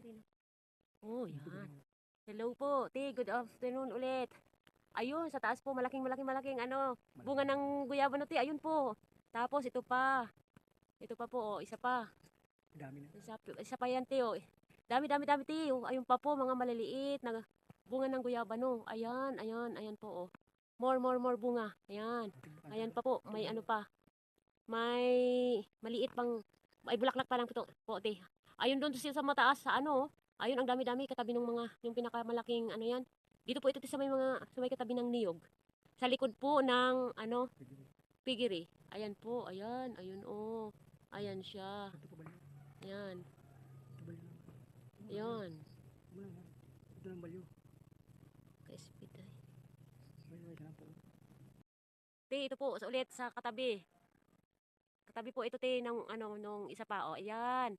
natin. Oh, yan. Hello po, te. Good afternoon ulit. Ayun, sa taas po, malaking ano, bunga ng guyabano, te. Ayun po. Tapos, ito pa. Ito pa po, oh, isa pa. Dami na. Isa pa yan, te, oh. Dami, te. Oh, ayun pa po, mga maliliit na bunga ng guyabano. Ayan po, oh. More bunga. Ayan. Ayan pa po, may ano pa. May maliit pang, may bulaklak pa lang po, te. Ayun doon sa mataas, sa ano, oh. Ayun, ang dami-dami, katabi ng mga, yung pinakamalaking, ano yan. Dito po ito, te, sa may katabi ng niyog. Sa likod po ng, ano, pigiri. Ayan po, ayun, oh. Ayan siya. Ito pa ba yun? Ayan. Ito ba yun? Ayan. Ito lang balyo. Ka-speed ay. Balyo na po. Te, ito po, ulit sa katabi. Katabi po ito, te, ng, ano, nung isa pa, oh. Ayan.